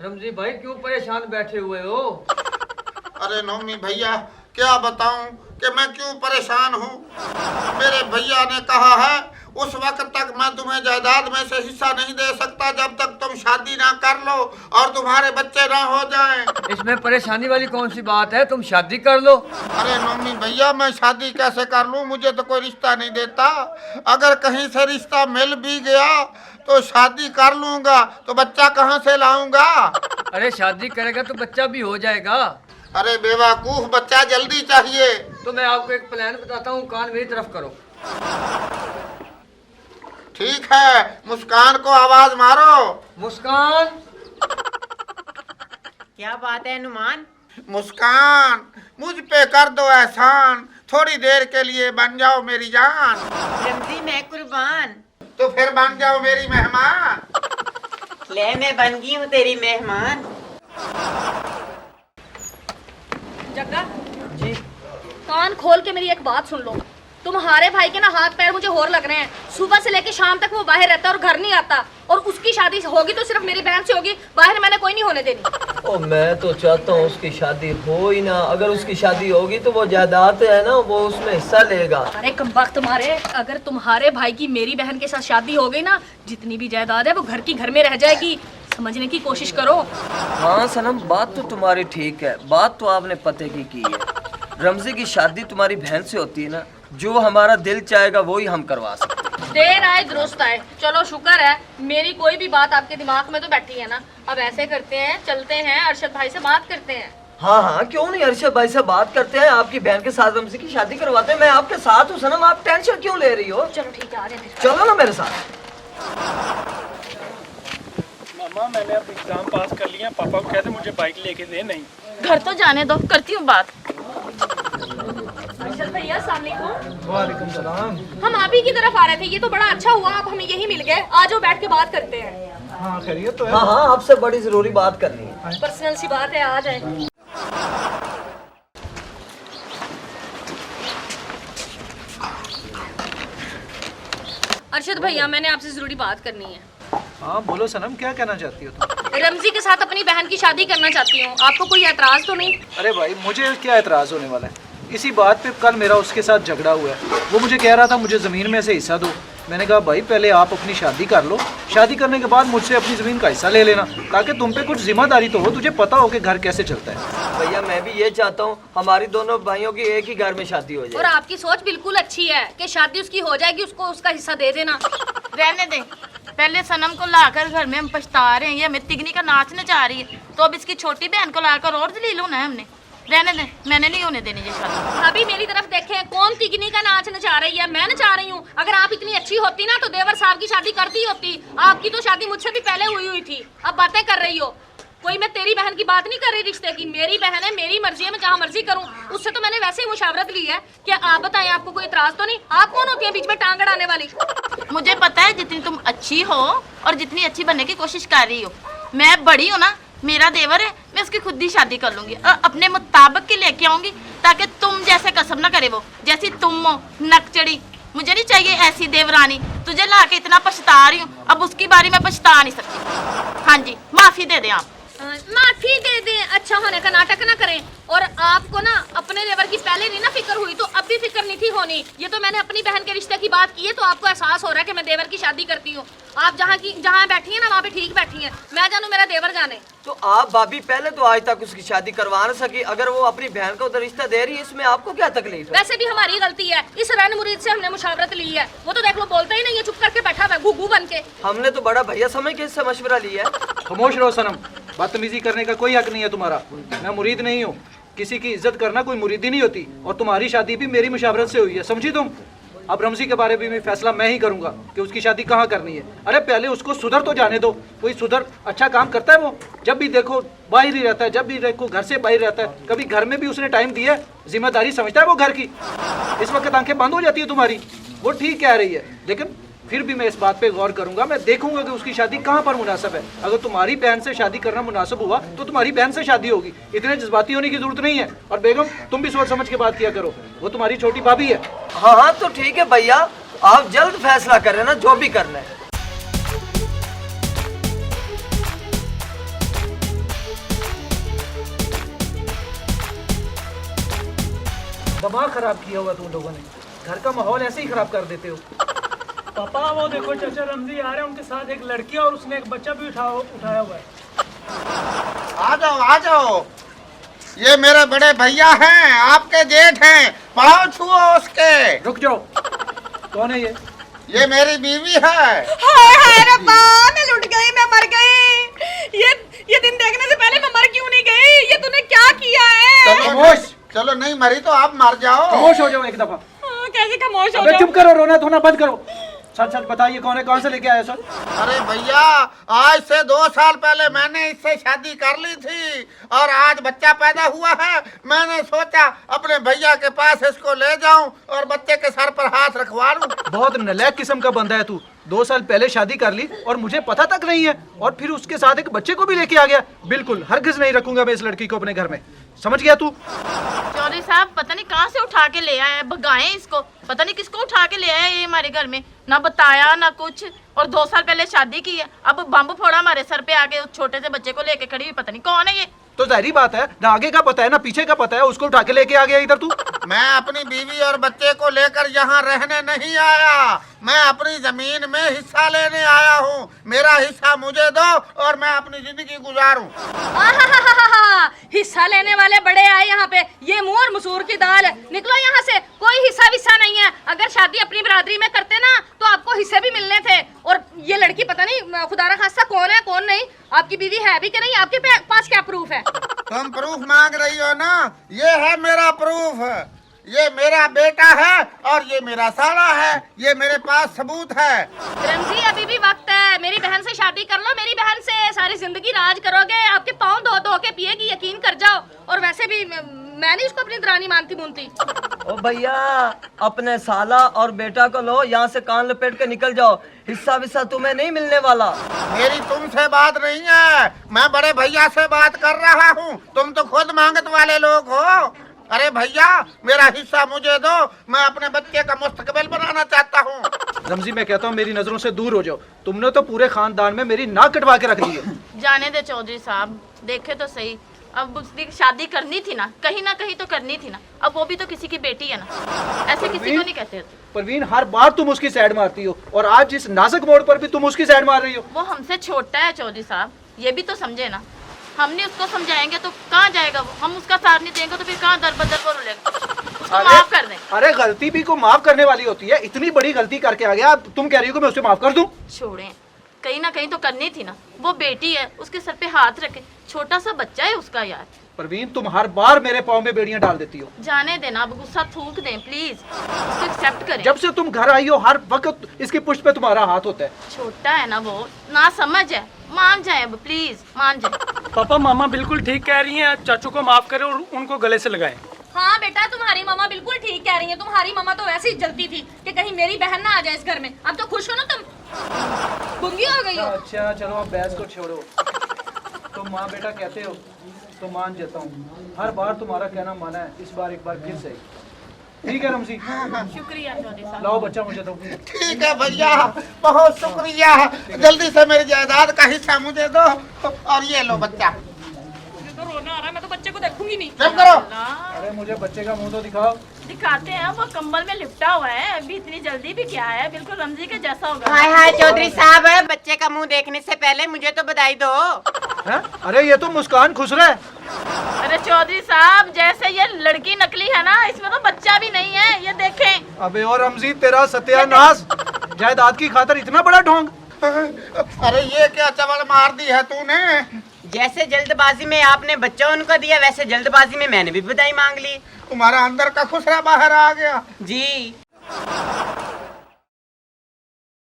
रमजी भाई क्यों परेशान बैठे हुए हो? अरे नौमी भैया, क्या बताऊं कि मैं क्यों परेशान हूँ। मेरे भैया ने कहा है उस वक्त तक मैं तुम्हें जायदाद में से हिस्सा नहीं दे सकता जब तक तुम शादी ना कर लो और तुम्हारे बच्चे ना हो जाएं। इसमें परेशानी वाली कौन सी बात है? तुम शादी कर लो। अरे नौमी भैया, मैं शादी कैसे कर लूं? मुझे तो कोई रिश्ता नहीं देता। अगर कहीं से रिश्ता मिल भी गया तो शादी कर लूंगा, तो बच्चा कहाँ से लाऊंगा? अरे शादी करेगा तो बच्चा भी हो जाएगा। अरे बेवकूफ, बच्चा जल्दी चाहिए। तो मैं आपको एक प्लान बताता हूँ, कान मेरी तरफ करो। ठीक है, मुस्कान को आवाज मारो। मुस्कान। क्या बात है नुमान? मुस्कान, मुझ पे कर दो एहसान, थोड़ी देर के लिए बन जाओ मेरी जान। रमजी मैं कुर्बान। तो फिर बन जाओ मेरी मेहमान। ले मैं बन गई हूँ तेरी मेहमान। जग्गा जी। कान खोल के मेरी एक बात सुन लो। तुम्हारे भाई के ना हाथ पैर मुझे और लग रहे हैं। सुबह से लेके शाम तक वो बाहर रहता है और घर नहीं आता, और उसकी शादी होगी तो सिर्फ मेरी बहन से होगी, बाहर मैंने कोई नहीं होने देनी। ओ मैं तो चाहता हूँ उसकी शादी हो ही ना। अगर उसकी शादी होगी तो वो जायदाद है ना, वो उसमें हिस्सा लेगा। अरे कमबख्त तुम्हारे, अगर तुम्हारे भाई की मेरी बहन के साथ शादी हो गई ना, जितनी भी जायदाद है वो घर की घर में रह जाएगी। समझने की कोशिश करो। हाँ सनम, बात तो तुम्हारी ठीक है। बात तो आपने पते की है। रमजी की शादी तुम्हारी बहन से होती है ना, जो हमारा दिल चाहेगा वही हम करवा सकते। देर आए दुरुस्त आए। चलो शुक्र है मेरी कोई भी बात आपके दिमाग में तो बैठी है ना। अब ऐसे करते हैं, चलते हैं अरशद भाई से बात करते हैं। हाँ हाँ क्यों नहीं, अरशद भाई से बात करते हैं। आपकी बहन के साथ रमजी की शादी करवाते हैं। मैं आपके साथ हूँ सनम, आप टेंशन क्यों ले रही हो? चलो ठीक है, आ जाए। चलो ना मेरे साथ। मामा मैंने अब एग्जाम पास कर लिया। पापा को कहते मुझे बाइक लेके दे। नहीं, घर तो जाने दो, करती हूँ बात। अरशद भैया अस्सलाम वालेकुम। वालेकुम सलाम। हम आप ही की तरफ आ रहे थे। ये तो बड़ा अच्छा हुआ आप हमें यही मिल गए। आज बैठ के बात करते हैं। हाँ खैरियत तो है। हाँ हाँ, आपसे बड़ी जरूरी बात करनी है। पर्सनल सी बात है, आ जाए। अरशद भैया मैंने आपसे जरूरी बात करनी है। हाँ बोलो सनम, क्या कहना चाहती हो तुम? रमजी के साथ अपनी बहन की शादी करना चाहती हूँ। आपको कोई एतराज तो नहीं? अरे भाई मुझे क्या एतराज़ होने वाला है? इसी बात पे कल मेरा उसके साथ झगड़ा हुआ है। वो मुझे कह रहा था मुझे ज़मीन में से हिस्सा दो। मैंने कहा भाई पहले आप अपनी शादी कर लो, शादी करने के बाद मुझसे अपनी ज़मीन का हिस्सा ले लेना, ताकि तुम पे कुछ जिम्मेदारी तो हो, तुझे पता हो कि घर कैसे चलता है। भैया मैं भी ये चाहता हूँ हमारी दोनों भाइयों की एक ही घर में शादी हो और जाए। आपकी सोच बिल्कुल अच्छी है कि शादी उसकी हो जाएगी, उसको उसका हिस्सा दे देना। रहने दे, पहले सनम को लाकर घर में हम पछता रहे हैं। ये हमें तिगनी का नाच नचा रही है, तो अब इसकी छोटी बहन को लाकर और जलील होना है हमने। रहने दे, मैंने नहीं होने देनी ये शादी। अभी मेरी तरफ देखें, कौन तिगनी का नाच नचा रही है? मैं नचा रही हूँ। अगर आप इतनी अच्छी होती ना तो देवर साहब की शादी करती होती। आपकी तो शादी मुझसे भी पहले हुई थी। अब बातें कर रही हो। कोई मैं तेरी बहन की बात नहीं कर रही रिश्ते की। मेरी बहन है, मेरी मर्जी है, मैं जहाँ मर्जी करूँ। उससे तो मैंने वैसे ही मुशावरत ली है। क्या आप बताएं, आपको कोई इतराज तो नहीं? आप कौन होती है बीच में टांग अड़ाने वाली? मुझे पता है जितनी तुम अच्छी हो और जितनी अच्छी बनने की कोशिश कर रही हो। मैं बड़ी हूँ ना, मेरा देवर है, मैं उसकी खुद ही शादी कर लूंगी और अपने मुताबिक की लेके आऊंगी, ताकि तुम जैसे कसम ना करे वो, जैसी तुम हो नकचड़ी। मुझे नहीं चाहिए ऐसी देवरानी। तुझे ला के इतना पछता रही हूँ, अब उसकी बारी में पछता नहीं सकती। हाँ जी, माफी दे दें आप। माफी दे दें? अच्छा होने का नाटक ना करें। और आपको ना अपने देवर की पहले नहीं ना फिक्र हुई तो अब भी फिक्र नहीं थी होनी। ये तो मैंने अपनी बहन के रिश्ते की बात की है, तो आपको एहसास हो रहा है कि मैं देवर की शादी करती हूँ। आप जहाँ बैठी हैं ना वहाँ पे ठीक बैठी हैं। मैं जानू मेरा देवर जाने। तो आप भाभी पहले तो आज तक उसकी शादी करवा न सकी, अगर वो अपनी बहन को उधर रिश्ता दे रही है, इसमें आपको क्या तकलीफ है? वैसे भी हमारी गलती है। इस रन मुरीद से हमने मुशावरत ली है। वो तो देख लो बोलता ही नहीं है, चुप करके बैठा हुआ है घुघू बन के। हमने तो बड़ा भैया समझ के इससे मशवरा लिया है। खामोश रहो सनम, बदतमीजी करने का कोई हक नहीं है तुम्हारा। मैं मुरीद नहीं हूँ, किसी की इज्जत करना कोई मुरीदी नहीं होती। और तुम्हारी शादी भी मेरी मुशावरत से हुई है, समझी तुम? अब रमजी के बारे में फैसला मैं ही करूंगा कि उसकी शादी कहाँ करनी है। अरे पहले उसको सुधर तो जाने दो। कोई सुधर अच्छा काम करता है वो? जब भी देखो बाहर ही रहता है, जब भी देखो घर से बाहर रहता है। कभी घर में भी उसने टाइम दिया है? जिम्मेदारी समझता है वो घर की? इस वक्त आंखें बंद हो जाती है तुम्हारी। वो ठीक कह रही है, लेकिन फिर भी मैं इस बात पे गौर करूंगा। मैं देखूंगा कि उसकी शादी कहाँ पर मुनासिब है। अगर तुम्हारी बहन से शादी करना मुनासिब हुआ तो तुम्हारी बहन से शादी होगी। इतने जज्बाती होने की जरूरत नहीं है। और बेगम तुम भी सोच समझ के बात किया करो, वो तुम्हारी छोटी भाभी है। हाँ हाँ तो ठीक है भैया, आप जल्द फैसला करें ना, जो भी करना है। तबाह खराब किया हुआ तुम लोगों ने। घर का माहौल ऐसे ही खराब कर देते हो। पापा वो देखो चाचा रमजी आ रहे हैं, उनके साथ एक लड़की और उसने एक बच्चा भी उठाया हुआ है। आ जाओ आ जाओ, ये मेरे बड़े भैया हैं, आपके जेठ हैं, पाँव छुओ उसके। रुक जाओ, कौन है ये मेरी बीवी है। हाय हाय रब्बा, मैं लुट गई, मैं मर गई। ये दिन देखने से पहले मैं मर क्यों नहीं गई? ये तूने क्या किया है? खामोश। चलो नहीं मरी तो आप मर जाओ। खामोश हो जाओ एक दफा। कैसे खामोश हो अबे जाऊं? चुप करो, रोना धोना बंद करो। सच सच बताइए कौन है, कौन से लेके आए सर? अरे भैया, आज से 2 साल पहले मैंने इससे शादी कर ली थी और आज बच्चा पैदा हुआ है। मैंने सोचा अपने भैया के पास इसको ले जाऊं और बच्चे के सर पर हाथ रखवा लूं। बहुत नालायक किस्म का बंदा है तू। 2 साल पहले शादी कर ली और मुझे पता तक नहीं है, और फिर उसके साथ एक बच्चे को भी लेके आ गया। बिल्कुल हरगिज नहीं रखूंगा मैं इस लड़की को अपने घर में, समझ गया तू? चौधरी साहब पता नहीं कहाँ से उठा के ले आए, भगाए इसको। पता नहीं किसको उठा के ले आया ये हमारे घर में, ना बताया ना कुछ। और 2 साल पहले शादी की है, अब बम्ब फोड़ा हमारे सर पे आके, उस छोटे से बच्चे को लेके खड़ी हुई। पता नहीं कौन है ये। तो जाहिर बात है, ना आगे का पता है ना पीछे का पता है, उसको उठा के लेके आ गया इधर तू। मैं अपनी बीवी और बच्चे को लेकर यहाँ रहने नहीं आया, मैं अपनी जमीन में हिस्सा लेने आया हूँ। मेरा हिस्सा मुझे दो और मैं अपनी जिंदगी गुजारूं। आहाहाहा, हिस्सा लेने वाले बड़े आए यहाँ पे। ये मुंह और मसूर की दाल, निकलो यहाँ से। कोई हिस्सा विस्सा नहीं है। अगर शादी अपनी बिरादरी में करते ना तो आपको हिस्से भी मिलने थे। और ये लड़की पता नहीं खुदा ना खास्ता कौन है कौन नहीं। आपकी बीवी है भी कि नहीं? आपके पास क्या प्रूफ है? तुम प्रूफ मांग रही हो ना, ये है मेरा प्रूफ। ये मेरा बेटा है और ये मेरा साला है, ये मेरे पास सबूत है। रमजी अभी भी वक्त है, मेरी बहन से शादी कर लो। मेरी बहन से सारी जिंदगी राज करोगे, आपके पाँव धो धो के पिएगी, यकीन कर जाओ। और वैसे भी मैं नहीं उसको अपनी दरानी मानती मुनती। ओ भैया, अपने साला और बेटा को लो, यहाँ से कान लपेट के निकल जाओ। हिस्सा विस्सा तुम्हें नहीं मिलने वाला। मेरी तुमसे बात नहीं है, मैं बड़े भैया से बात कर रहा हूँ। तुम तो खुद मांगत वाले लोग हो। अरे भैया, मेरा हिस्सा मुझे दो, मैं अपने बच्चे का मुस्तकबिल बनाना चाहता हूँ। रमजी मैं कहता हूँ मेरी नजरों से दूर हो जाओ। तुमने तो पूरे खानदान में मेरी नाक कटवा के रख दी है। जाने दे चौधरी साहब, देखे तो सही। अब उसकी शादी करनी थी ना कहीं तो करनी थी ना। अब वो भी तो किसी की बेटी है ना, ऐसे किसी को नहीं कहते। परवीन, हर बार तुम उसकी साइड मारती हो और आज इस नाजुक मोड़ पर भी तुम उसकी साइड मार रही हो। वो हमसे छोटा है चौधरी साहब, ये भी तो समझे ना। हमने उसको समझाएंगे तो कहाँ जाएगा वो? हम उसका साथ नहीं देंगे तो फिर कहाँ दर बदर को रुलेगा? उसको माफ कर दें। अरे गलती भी को माफ करने वाली होती है। इतनी बड़ी गलती करके आ गया, तुम कह रही हो कि मैं उसे माफ कर दूं? छोड़ें, कहीं ना कहीं तो करनी थी ना। वो बेटी है, उसके सर पे हाथ रखे, छोटा सा बच्चा है उसका यार। परवीन, तुम हर बार मेरे पाँव में बेड़ियां डाल देती हो। जाने देना, अब गुस्सा थूक दें प्लीज, उसको एक्सेप्ट करें। जब से तुम घर आई हो हर वक्त इसकी पुष्ट पे तुम्हारा हाथ होता है। छोटा है ना वो, ना समझ है, मान जाए अब प्लीज, मान जाए। पापा मामा बिल्कुल ठीक कह रही हैं, चाचू को माफ करें और उनको गले से लगाएं। हाँ बेटा, तुम्हारी मामा बिल्कुल ठीक कह रही है। तुम्हारी मामा तो वैसे ही जलती थी कि कहीं मेरी बहन ना आ जाए इस घर में। अब तो खुश हो ना तुम? गुंगी हो गई हो? अच्छा चलो अब बहस को छोड़ो। तुम माँ बेटा कहते हो तो मान जाता हूँ। हर बार तुम्हारा कहना माना है, इस बार एक बार फिर से। ठीक है रमजी, शुक्रिया चौधरी साहब। लाओ बच्चा मुझे दो। ठीक है भैया, बहुत शुक्रिया। जल्दी से मेरी जायदाद का हिस्सा मुझे दो और ये लो बच्चा। मुझे तो रोना आ रहा है, मैं तो बच्चे को देखूंगी नहीं। चुप करो। अरे मुझे बच्चे का मुंह तो दिखाओ। दिखाते हैं, वो कंबल में लिपटा हुआ है। अभी इतनी जल्दी भी क्या है, बिल्कुल रमजी के जैसा होगा। हाय हाय चौधरी साहब, बच्चे का मुंह देखने से पहले मुझे तो बधाई दो। हैं? अरे ये तो मुस्कान खुसरा है। अरे चौधरी साहब, जैसे ये लड़की नकली है ना, इसमें तो बच्चा भी नहीं है, ये देखें। अबे और रमजी, तेरा सत्यानाश। जायदाद की खातर इतना बड़ा ढोंग। अरे ये क्या चवल मार दी है तूने? जैसे जल्दबाजी में आपने बच्चा उनको दिया, वैसे जल्दबाजी में मैंने भी बधाई मांग ली। तुम्हारा अंदर का खुसरा बाहर आ गया। जी